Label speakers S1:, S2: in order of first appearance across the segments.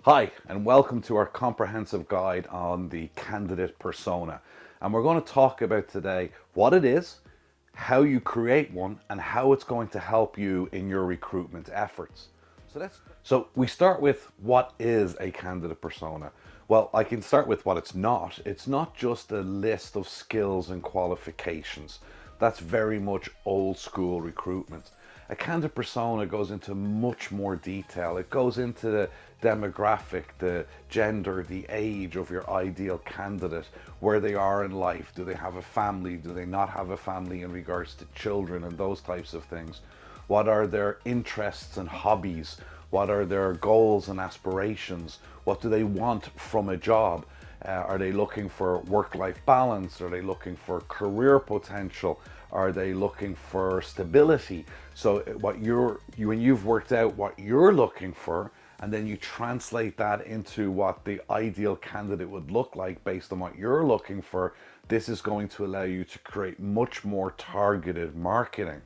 S1: Hi, and welcome to our comprehensive guide on the candidate persona. And we're going to talk about today what it is, how you create one, and how it's going to help you in your recruitment efforts. So we start with what is a candidate persona. Well, I can start with what it's not. It's not just a list of skills and qualifications. That's very much old school recruitment. A candidate persona goes into much more detail. It goes into the demographic, the gender, the age of your ideal candidate, where they are in life. Do they have a family? Do they not have a family in regards to children and those types of things? What are their interests and hobbies? What are their goals and aspirations? What do they want from a job? Are they looking for work-life balance? Are they looking for career potential? Are they looking for stability? So when you've worked out what you're looking for, and then you translate that into what the ideal candidate would look like based on what you're looking for, this is going to allow you to create much more targeted marketing.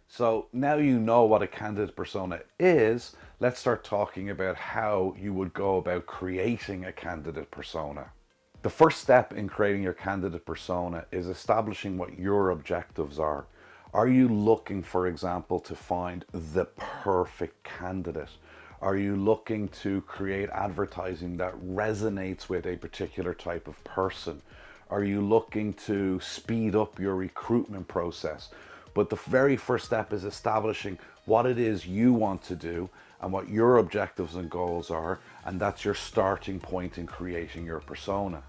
S1: So now you know what a candidate persona is, let's start talking about how you would go about creating a candidate persona. The first step in creating your candidate persona is establishing what your objectives are. Are you looking, for example, to find the perfect candidate? Are you looking to create advertising that resonates with a particular type of person? Are you looking to speed up your recruitment process? But the very first step is establishing what it is you want to do and what your objectives and goals are, and that's your starting point in creating your persona.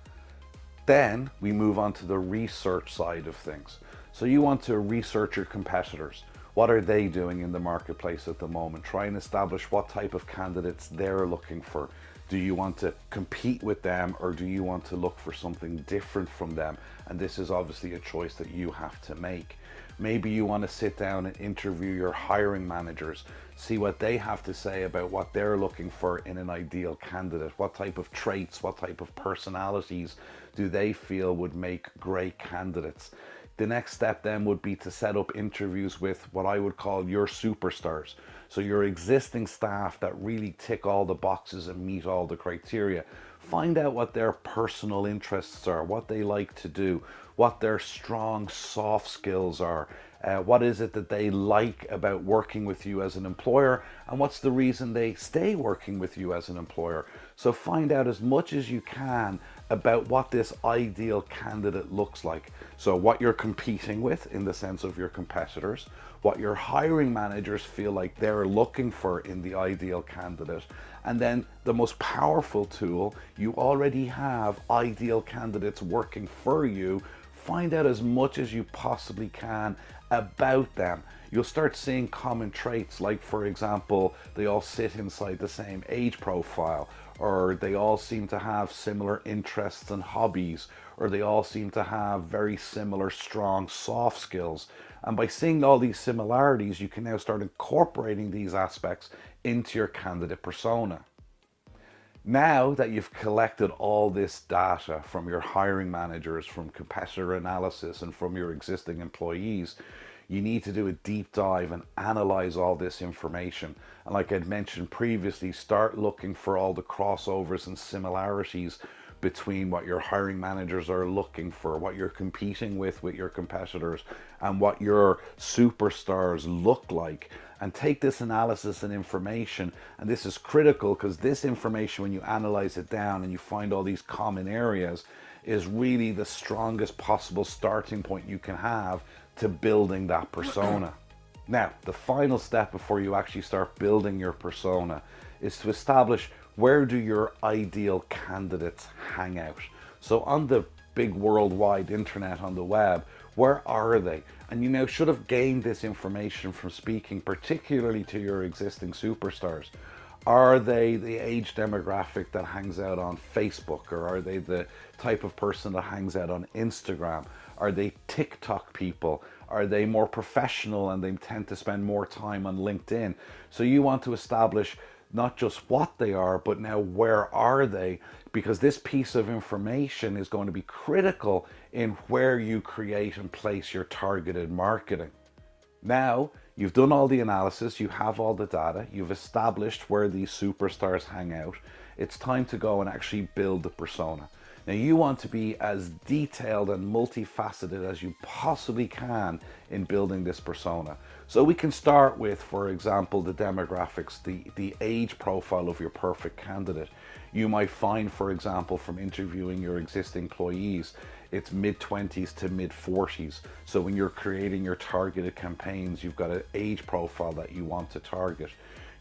S1: Then we move on to the research side of things. So you want to research your competitors. What are they doing in the marketplace at the moment? Try and establish what type of candidates they're looking for. Do you want to compete with them, or do you want to look for something different from them? And this is obviously a choice that you have to make. Maybe you want to sit down and interview your hiring managers, see what they have to say about what they're looking for in an ideal candidate. What type of traits, what type of personalities do they feel would make great candidates? The next step then would be to set up interviews with what I would call your superstars. So your existing staff that really tick all the boxes and meet all the criteria. Find out what their personal interests are, what they like to do, what their strong soft skills are, what is it that they like about working with you as an employer, and what's the reason they stay working with you as an employer. So find out as much as you can about what this ideal candidate looks like. So what you're competing with in the sense of your competitors, what your hiring managers feel like they're looking for in the ideal candidate, and then the most powerful tool, you already have ideal candidates working for you. Find out as much as you possibly can about them. You'll start seeing common traits, like, for example, they all sit inside the same age profile, or they all seem to have similar interests and hobbies, or they all seem to have very similar strong soft skills. And by seeing all these similarities, you can now start incorporating these aspects into your candidate persona. Now that you've collected all this data from your hiring managers, from competitor analysis, and from your existing employees, you need to do a deep dive and analyze all this information. And like I'd mentioned previously, start looking for all the crossovers and similarities between what your hiring managers are looking for, what you're competing with your competitors, and what your superstars look like. And take this analysis and information, and this is critical because this information, when you analyze it down and you find all these common areas, is really the strongest possible starting point you can have to building that persona. Now, the final step before you actually start building your persona is to establish, where do your ideal candidates hang out? So on the big worldwide internet, on the web, where are they? And you now should have gained this information from speaking particularly to your existing superstars. Are they the age demographic that hangs out on Facebook, or are they the type of person that hangs out on Instagram? Are they TikTok people? Are they more professional and they tend to spend more time on LinkedIn? So you want to establish not just what they are, but now where are they? Because this piece of information is going to be critical in where you create and place your targeted marketing. Now, you've done all the analysis, you have all the data, you've established where these superstars hang out. It's time to go and actually build the persona. Now, you want to be as detailed and multifaceted as you possibly can in building this persona. So we can start with, for example, the demographics, the age profile of your perfect candidate. You might find, for example, from interviewing your existing employees, it's mid-20s to mid-40s. So when you're creating your targeted campaigns, you've got an age profile that you want to target.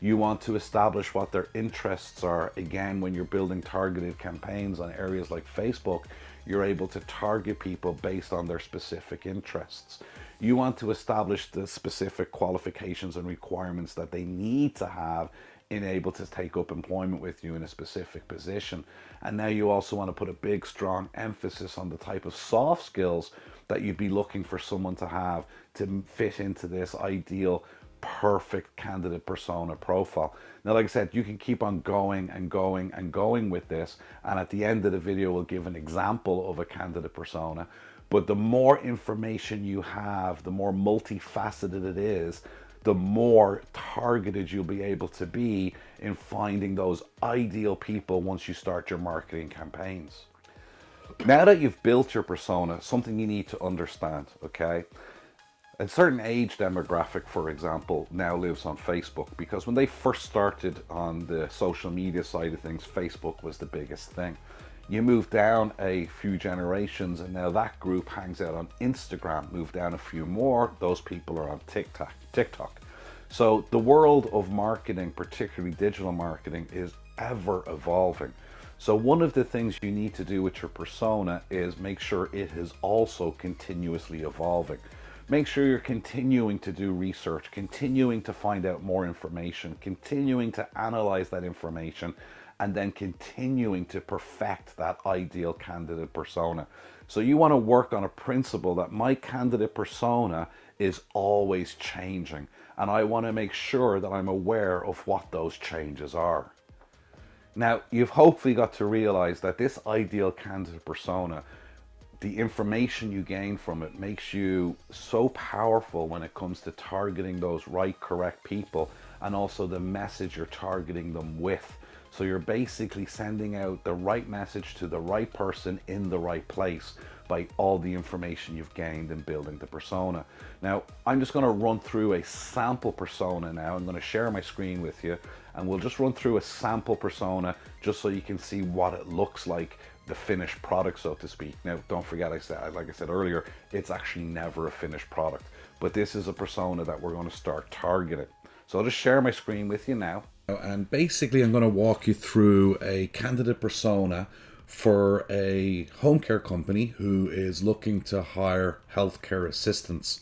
S1: You want to establish what their interests are. Again, when you're building targeted campaigns on areas like Facebook, you're able to target people based on their specific interests. You want to establish the specific qualifications and requirements that they need to have in able to take up employment with you in a specific position. And now you also want to put a big, strong emphasis on the type of soft skills that you'd be looking for someone to have to fit into this ideal perfect candidate persona profile. Now, like I said, you can keep on going and going and going with this, and at the end of the video we'll give an example of a candidate persona. But the more information you have, the more multifaceted it is, the more targeted you'll be able to be in finding those ideal people once you start your marketing campaigns. Now that you've built your persona, something you need to understand, okay? A certain age demographic, for example, now lives on Facebook, because when they first started on the social media side of things, Facebook was the biggest thing. You move down a few generations and now that group hangs out on Instagram. Move down a few more, those people are on TikTok. So the world of marketing, particularly digital marketing, is ever evolving. So one of the things you need to do with your persona is make sure it is also continuously evolving. Make sure you're continuing to do research, continuing to find out more information, continuing to analyze that information, and then continuing to perfect that ideal candidate persona. So you want to work on a principle that my candidate persona is always changing, and I want to make sure that I'm aware of what those changes are. Now, you've hopefully got to realize that this ideal candidate persona, the information you gain from it makes you so powerful when it comes to targeting those right, correct people, and also the message you're targeting them with. So you're basically sending out the right message to the right person in the right place by all the information you've gained in building the persona. Now, I'm just going to run through a sample persona now. I'm going to share my screen with you, and we'll just run through a sample persona just so you can see what it looks like, the finished product, so to speak. Now, don't forget, like I said earlier, it's actually never a finished product, but this is a persona that we're going to start targeting. So I'll just share my screen with you now. And basically, I'm going to walk you through a candidate persona for a home care company who is looking to hire healthcare assistants.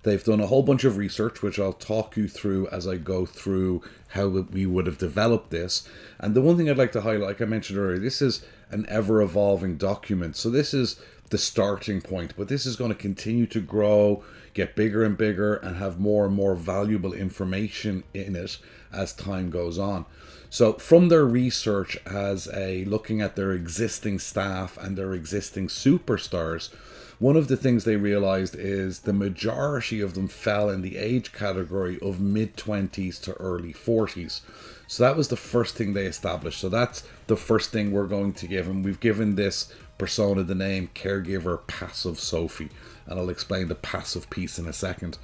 S1: They've done a whole bunch of research, which I'll talk you through as I go through how we would have developed this. And the one thing I'd like to highlight, like I mentioned earlier, this is an ever-evolving document. So this is the starting point, but this is going to continue to grow, get bigger and bigger, and have more and more valuable information in it as time goes on. So from their research, as looking at their existing staff and their existing superstars, one of the things they realized is the majority of them fell in the age category of mid-20s to early 40s. So that was the first thing they established. So that's the first thing we're going to give them. We've given this persona the name Caregiver Passive Sophie, and I'll explain the passive piece in a second.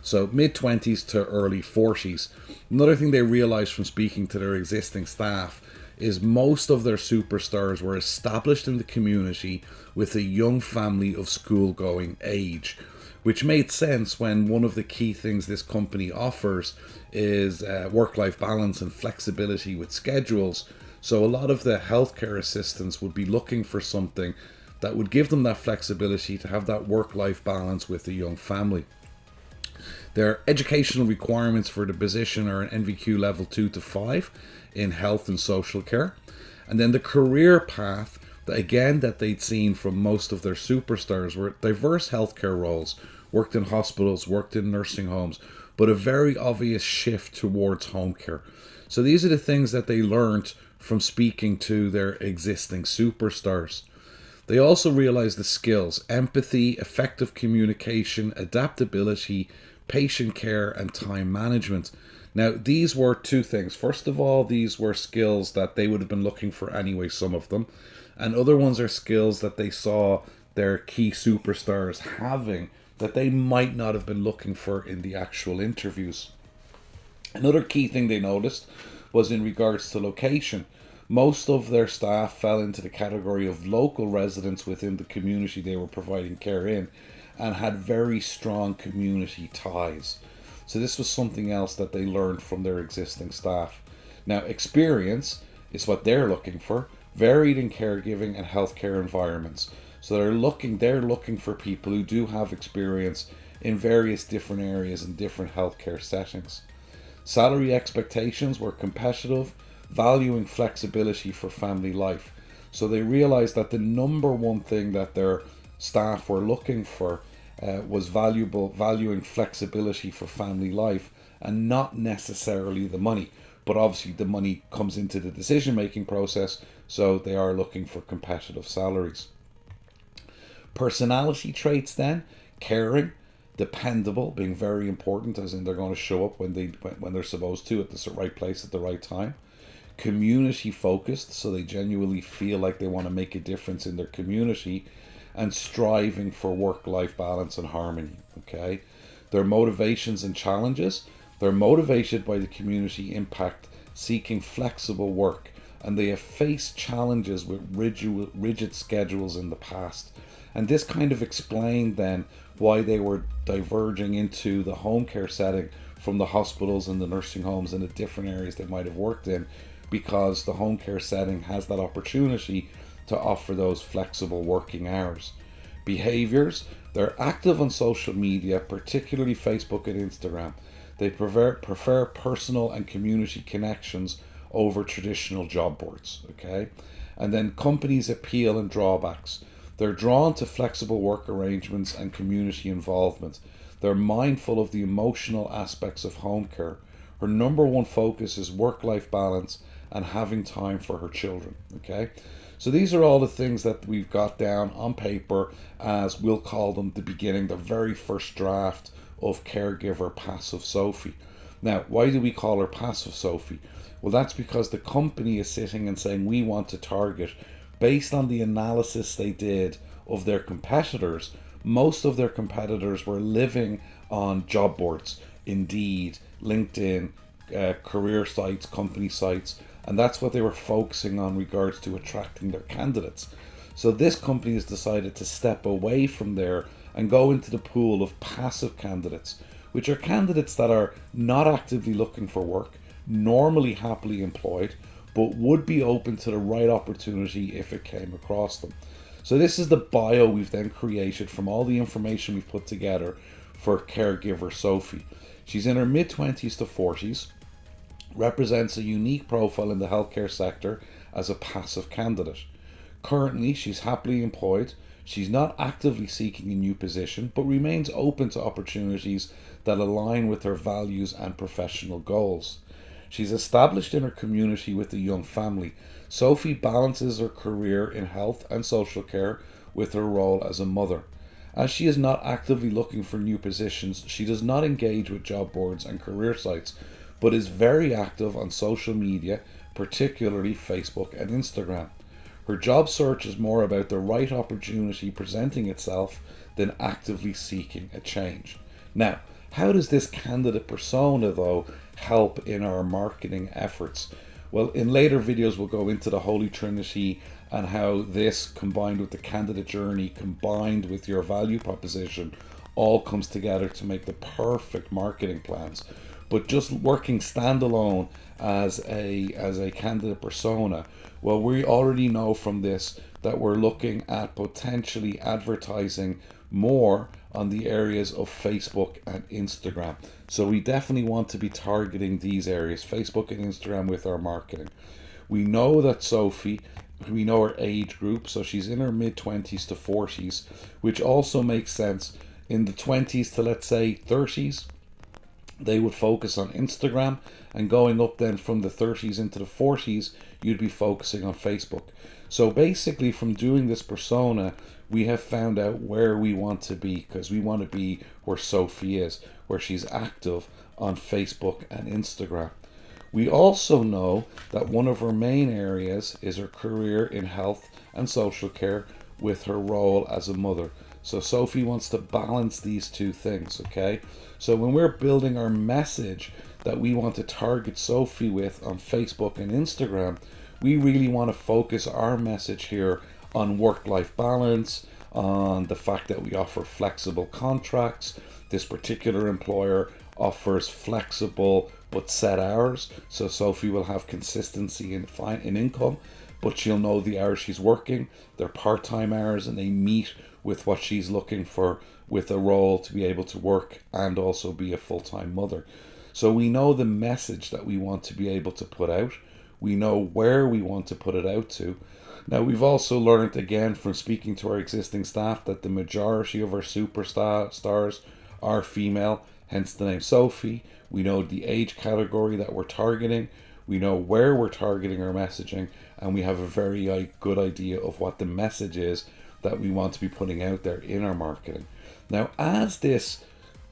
S1: So mid-20s to early 40s. Another thing they realized from speaking to their existing staff is most of their superstars were established in the community with a young family of school-going age, which made sense when one of the key things this company offers is work-life balance and flexibility with schedules. So a lot of the healthcare assistants would be looking for something that would give them that flexibility to have that work-life balance with a young family. Their educational requirements for the position are an NVQ level 2 to 5 in health and social care. And then the career path, that they'd seen from most of their superstars, were diverse healthcare roles, worked in hospitals, worked in nursing homes, but a very obvious shift towards home care. So these are the things that they learned from speaking to their existing superstars. They also realized the skills: empathy, effective communication, adaptability, patient care, and time management. Now, these were two things. First of all, these were skills that they would have been looking for anyway, some of them. And other ones are skills that they saw their key superstars having that they might not have been looking for in the actual interviews. Another key thing they noticed was in regards to location. Most of their staff fell into the category of local residents within the community they were providing care in and had very strong community ties. So this was something else that they learned from their existing staff. Now, experience is what they're looking for, varied in caregiving and healthcare environments. So they're looking for people who do have experience in various different areas and different healthcare settings. Salary expectations were competitive, valuing flexibility for family life. So they realized that the number one thing that their staff were looking for was valuing flexibility for family life and not necessarily the money. But obviously the money comes into the decision making process, so they are looking for competitive salaries. Personality traits then: caring, dependable, being very important, as in they're going to show up when they're supposed to at the right place at the right time. Community focused, so they genuinely feel like they want to make a difference in their community, and striving for work-life balance and harmony. Okay, their motivations and challenges: they're motivated by the community impact, seeking flexible work, and they have faced challenges with rigid schedules in the past. And this kind of explained then why they were diverging into the home care setting from the hospitals and the nursing homes and the different areas they might have worked in, because the home care setting has that opportunity to offer those flexible working hours. Behaviors: they're active on social media, particularly Facebook and Instagram. They prefer personal and community connections over traditional job boards. Okay, and then companies' appeal and drawbacks: they're drawn to flexible work arrangements and community involvement. They're mindful of the emotional aspects of home care. Her number one focus is work-life balance and having time for her children. Okay, so these are all the things that we've got down on paper as, we'll call them, the beginning, the very first draft of caregiver Passive Sophie. Now, why do we call her Passive Sophie? Well, that's because the company is sitting and saying we want to target, based on the analysis they did of their competitors. Most of their competitors were living on job boards, Indeed, LinkedIn, career sites, company sites, and that's what they were focusing on regards to attracting their candidates. So this company has decided to step away from there and go into the pool of passive candidates, which are candidates that are not actively looking for work, normally happily employed, but would be open to the right opportunity if it came across them. So this is the bio we've then created from all the information we've put together for caregiver Sophie. She's in her mid-20s to 40s, represents a unique profile in the healthcare sector as a passive candidate. Currently, she's happily employed. She's not actively seeking a new position, but remains open to opportunities that align with her values and professional goals. She's established in her community with a young family. Sophie balances her career in health and social care with her role as a mother. As she is not actively looking for new positions, she does not engage with job boards and career sites, but is very active on social media, particularly Facebook and Instagram. Her job search is more about the right opportunity presenting itself than actively seeking a change. Now, how does this candidate persona, though, help in our marketing efforts? Well, in later videos we'll go into the Holy Trinity and how this, combined with the candidate journey, combined with your value proposition, all comes together to make the perfect marketing plans. But just working standalone as a candidate persona, well, we already know from this that we're looking at potentially advertising more on the areas of Facebook and Instagram. So we definitely want to be targeting these areas, Facebook and Instagram, with our marketing. We know that Sophie, we know her age group, so she's in her mid-20s to 40s, which also makes sense. In the 20s to, let's say, 30s,
S2: they would focus on Instagram, and going up then from the 30s into the 40s, you'd be focusing on Facebook. So basically, from doing this persona, we have found out where we want to be, because we want to be where Sophie is, where she's active on Facebook and Instagram. We also know that one of her main areas is her career in health and social care with her role as a mother. So Sophie wants to balance these two things, okay? So when we're building our message that we want to target Sophie with on Facebook and Instagram, we really want to focus our message here on work-life balance, on the fact that we offer flexible contracts. This particular employer offers flexible but set hours, so Sophie will have consistency in income, but she'll know the hours she's working. They're part-time hours, and they meet with what she's looking for with a role to be able to work and also be a full-time mother. So we know the message that we want to be able to put out. We know where we want to put it out to. Now, we've also learned again from speaking to our existing staff that the majority of our superstars are female, hence the name Sophie. We know the age category that we're targeting. We know where we're targeting our messaging, and we have a very good idea of what the message is that we want to be putting out there in our marketing. Now, as this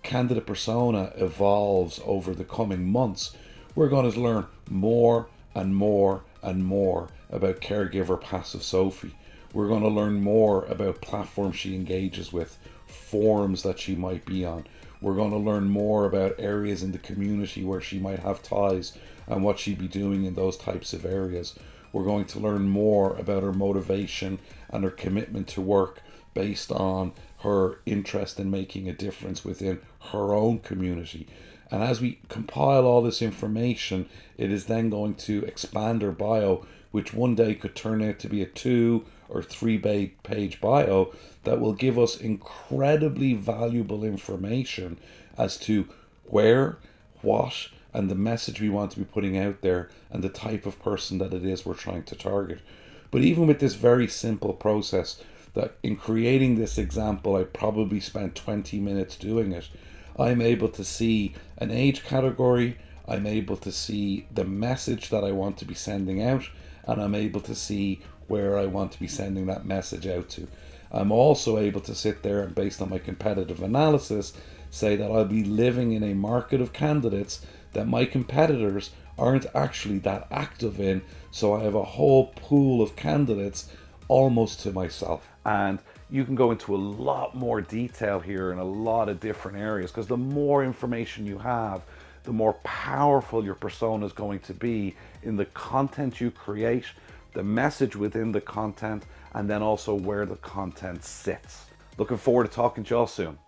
S2: candidate persona evolves over the coming months, we're going to learn more and more and more about caregiver passive Sophie. We're going to learn more about platforms she engages with, forums that she might be on. We're going to learn more about areas in the community where she might have ties and what she'd be doing in those types of areas. We're going to learn more about her motivation and her commitment to work based on her interest in making a difference within her own community. And as we compile all this information, it is then going to expand her bio, which one day could turn out to be a 2 or 3 page bio that will give us incredibly valuable information as to where, what, and the message we want to be putting out there, and the type of person that it is we're trying to target. But even with this very simple process, that in creating this example, I probably spent 20 minutes doing it, I'm able to see an age category, I'm able to see the message that I want to be sending out, and I'm able to see where I want to be sending that message out to. I'm also able to sit there and, based on my competitive analysis, say that I'll be living in a market of candidates that my competitors aren't actually that active in, so I have a whole pool of candidates almost to myself.
S1: And you can go into a lot more detail here in a lot of different areas, because the more information you have, the more powerful your persona is going to be in the content you create, the message within the content, and then also where the content sits. Looking forward to talking to y'all soon.